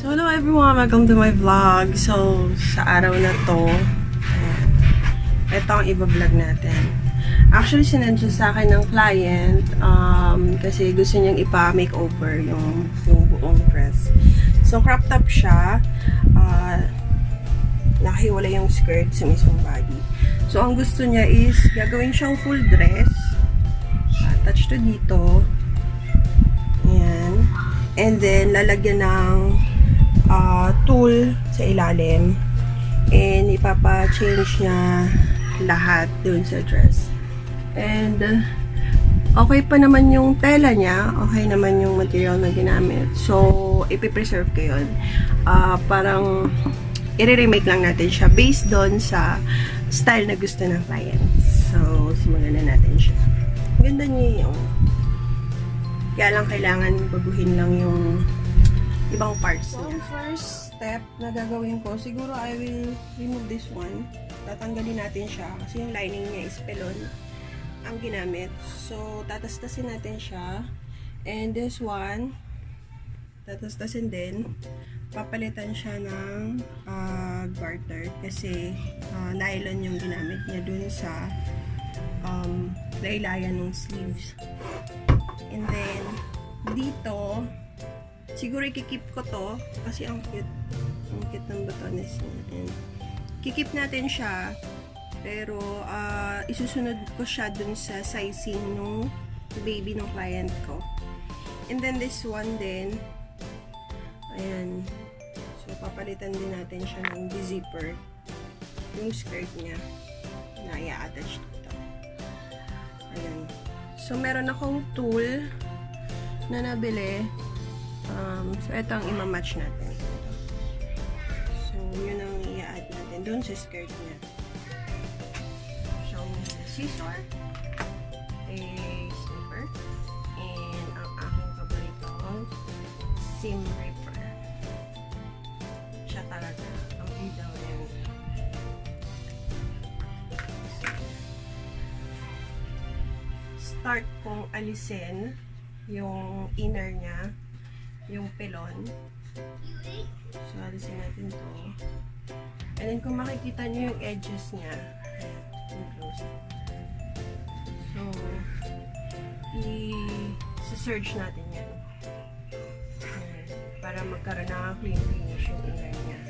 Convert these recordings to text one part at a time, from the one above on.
So hello everyone, welcome to my vlog. So sa araw na to, ito ang iba-vlog natin. Actually sinend siya sa akin ng client kasi gusto niyang ipa-makeover yung buong dress. So crop top siya, nakahiwala yung skirt sa mismong body. So ang gusto niya is gagawin siyang full dress, attach to dito, ayan, and then lalagyan ng tool sa ilalim, and ipapa-change niya lahat dun sa dress. And okay pa naman yung tela niya, okay naman yung material na ginamit, so ipipreserve ko yun. Parang i-remake lang natin siya based doon sa style na gusto ng clients. So simulan na natin siya. Ganda niya yung, kaya lang kailangan baguhin lang yung ibang parts niya. So, first step na gagawin ko, siguro I will remove this one. Tatanggalin natin siya kasi yung lining niya is pelon ang ginamit. So, tatastasin natin siya. And this one, tatastasin din. Papalitan siya ng garter kasi nylon yung ginamit niya dun sa lailayan ng sleeves. And then, dito, siguro ikikip ko to kasi ang cute ng botones niya. And kikip natin siya, pero isusunod ko siya dun sa sizing ng baby ng client ko. And then this one din, ayan, so papalitan din natin siya ng zipper yung skirt niya na i-attach dito. Ayan, so meron akong tool na nabili. So, ito ang ima-match natin. So, yun ang i-add natin dun sa skirt niya. So, scissor, a snipper, and ang aking paboritong seam ripper. Siya talaga ang bida niya. Start kong alisin yung inner niya, yung pelon. So, alisin natin to. And then, kung makikita nyo yung edges niya, close. So, i-surge natin yan. Para magkaroon na clean finish yung inner niya.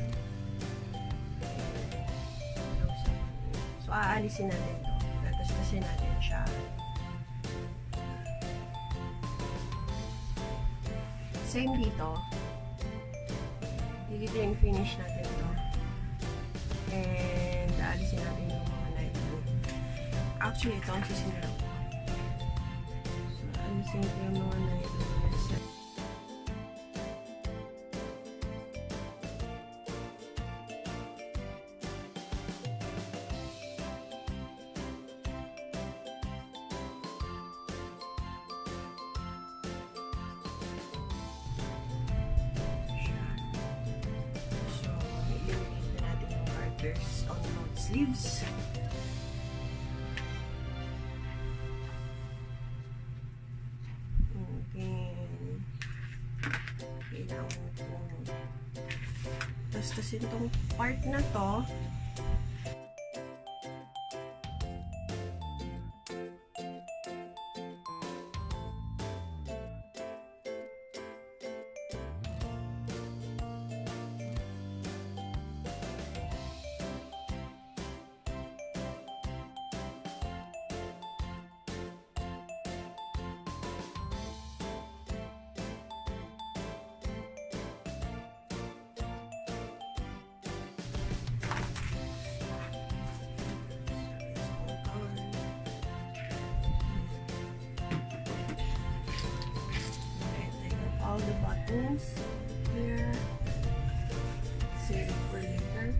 So, aalisin natin to. Tatastasin natin siya. Same dito. Dito yung finish natin to. And aalisin natin yung mga nylon. Actually, ito ang sisimulan ko. So, aalisin ko yung mga nylon. On both sleeves. And then, kailangan kong tastasin tong part na to. All the buttons here. Save it for later.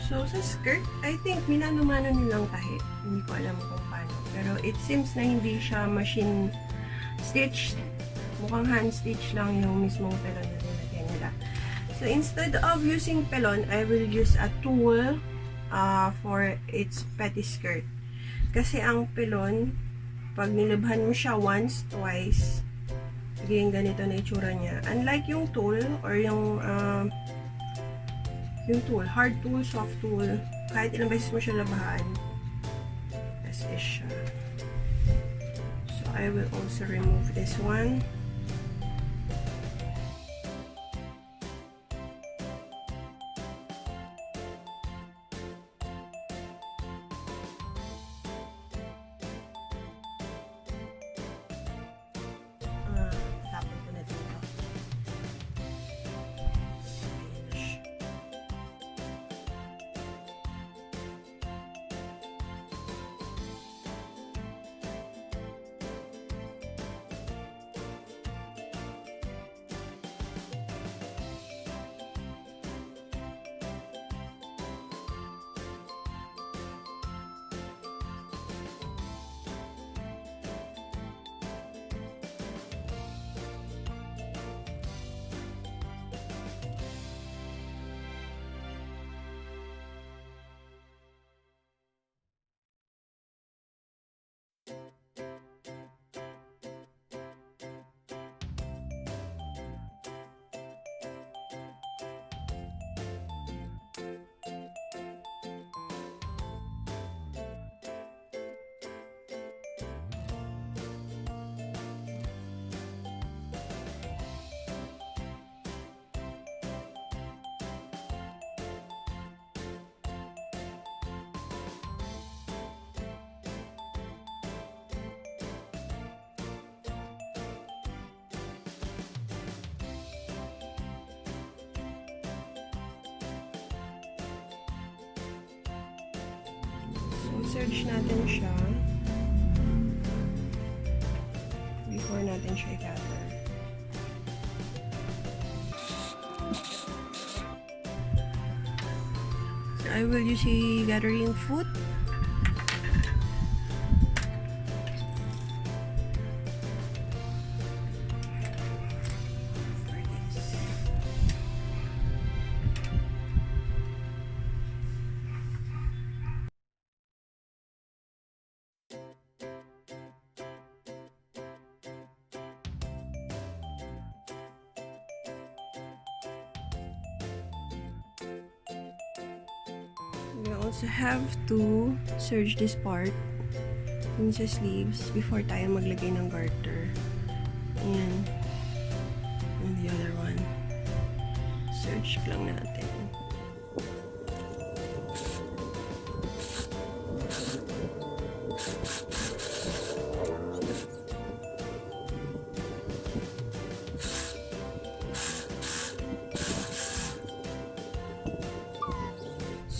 So, sa skirt, I think minano-mano nilang kahit. Hindi ko alam kung paano. Pero it seems na hindi siya machine stitched. Mukhang hand stitch lang yung mismong pelon na nilagyan nila. So, instead of using pelon, I will use a tool for its pettiskirt. Kasi ang pelon, pag nilabhan mo siya once, twice, Magiging ganito na itsura niya. Unlike yung tool or yung tool, hard tool, soft tool, kahit ilang beses mo siya labahan, as is siya. So, I will also remove this one. Tapon ko na dito. Search natin siya before natin siya i-gather. So I will use a gathering foot. We also have to serge this part yung sa sleeves before tayo maglagay ng garter. And the other one. Serge lang natin.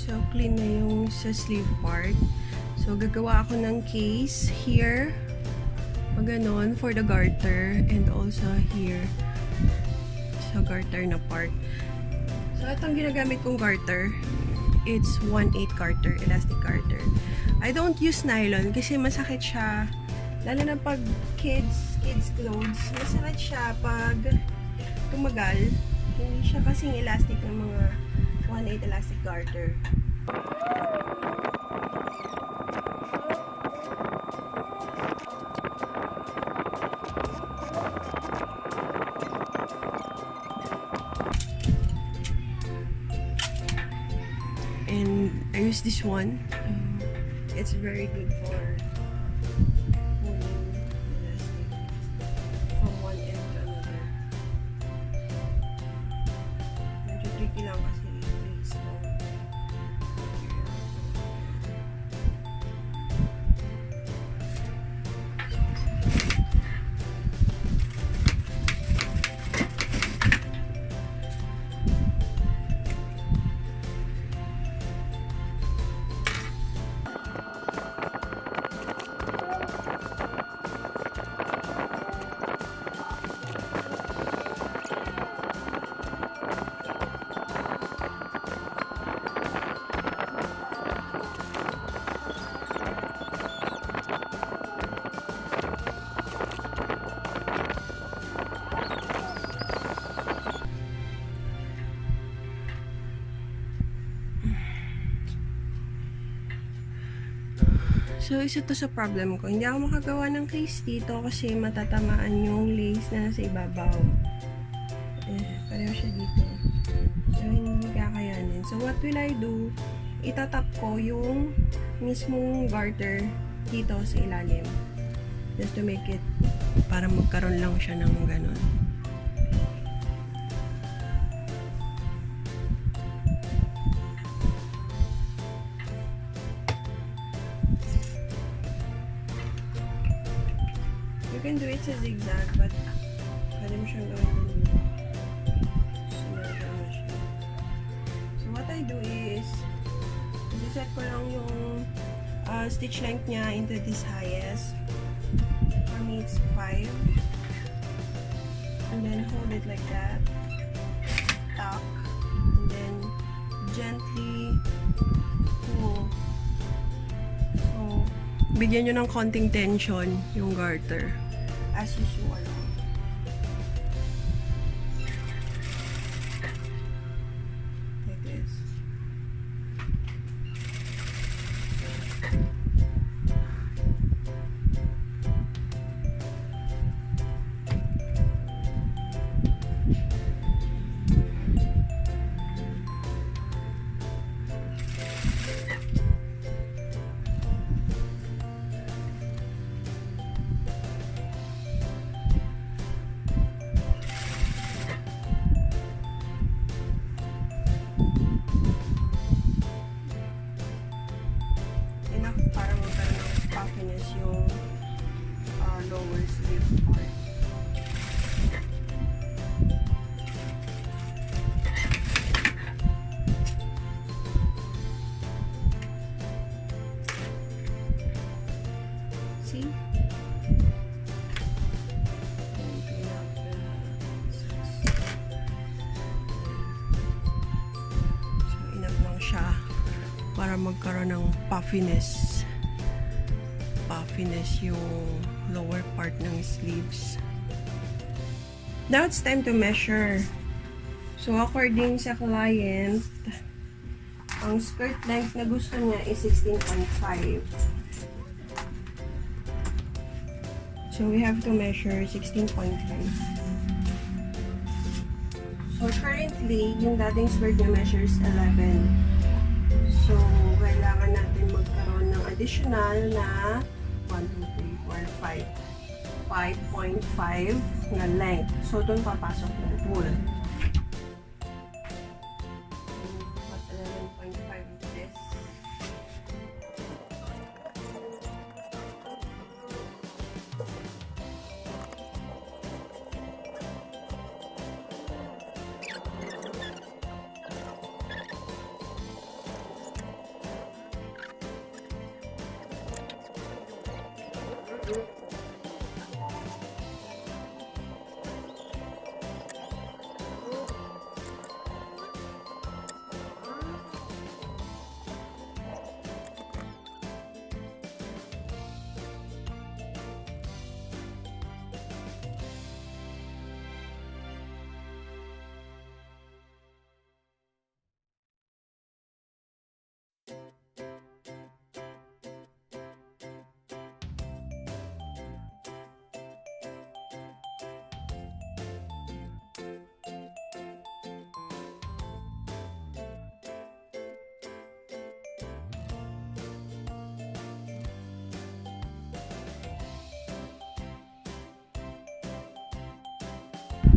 So, clean na yung sa sleeve part. So, gagawa ako ng case here. Maganon for the garter and also here sa garter na part. So, itong ginagamit kong garter, it's 1/8 garter, elastic garter. I don't use nylon kasi masakit siya. Lalo na pag kids clothes, masakit siya pag tumagal. Hindi siya kasing elastic ng mga 1/8 elastic garter. And I use this one. It's very good for pulling elastic from one end to another. Medyo tricky lang kasi it's long. So, isa to sa problem ko. Hindi ako makagawa ng case dito kasi matatamaan yung lace na nasa ibabaw. Pareho siya dito. So, hindi kakayanin. So, what will I do? Itatap ko yung mismong garter dito sa ilalim. Just to make it, para magkaroon lang siya ng ganun. You can do it sa zigzag, but pwede mo siyang gawin dito. So, what I do is, set ko lang yung stitch length niya into this highest. For me, it's 5. And then hold it like that. Tuck. And then gently pull. So, bigyan nyo ng konting tension yung garter as you sew along. Like this. Para magkaroon ng puffiness yung lower sleeve part. See? So, enough lang siya para magkaroon ng puffiness yung lower part ng sleeves. Now it's time to measure. So according sa client, ang skirt length na gusto niya is 16.5. So we have to measure 16.5. So currently, yung dating skirt niya measures 11. So kailangan natin magkaroon ng additional na 1, 2, 3, 4, 5. 5.5 na length. So, doon papasok yung tool. 11.5 this.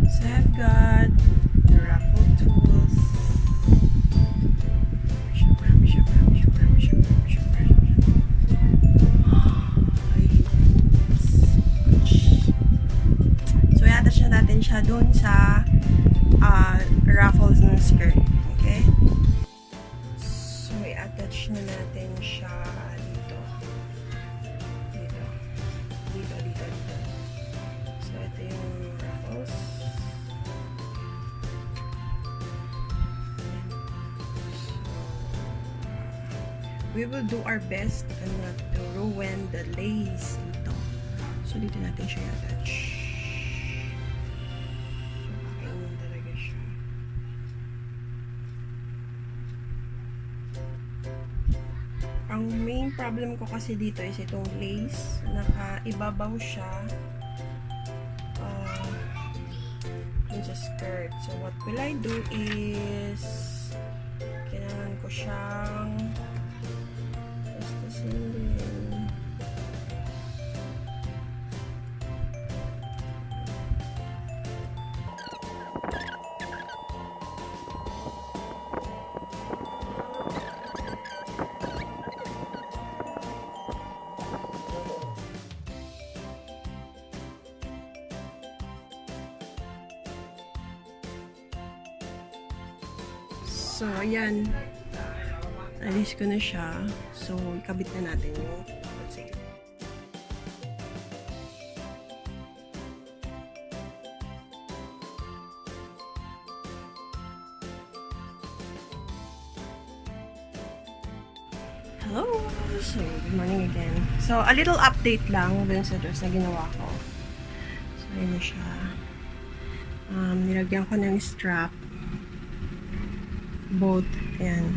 So I've got the raffle tools. So i-attach na natin siya dun sa raffles ng skirt. Okay? So i-attach na natin siya dito. Dito. So ito yung raffles. We will do our best not to ruin the lace dito. So, dito natin siya i-attach. So, kakainin talaga siya. Ang main main problem ko kasi dito is itong lace. Nakaibabaw siya. Dun sa skirt. So, what will I do is kailangan ko siyang tastasin din. So, ayan. Alis ko na siya. So, ikabit na natin yung sale. Hello! So, good morning again. So, a little update lang dun sa dress na ginawa ko. So, ayan na siya. Nilagyan ko ng strap. Both, ayan.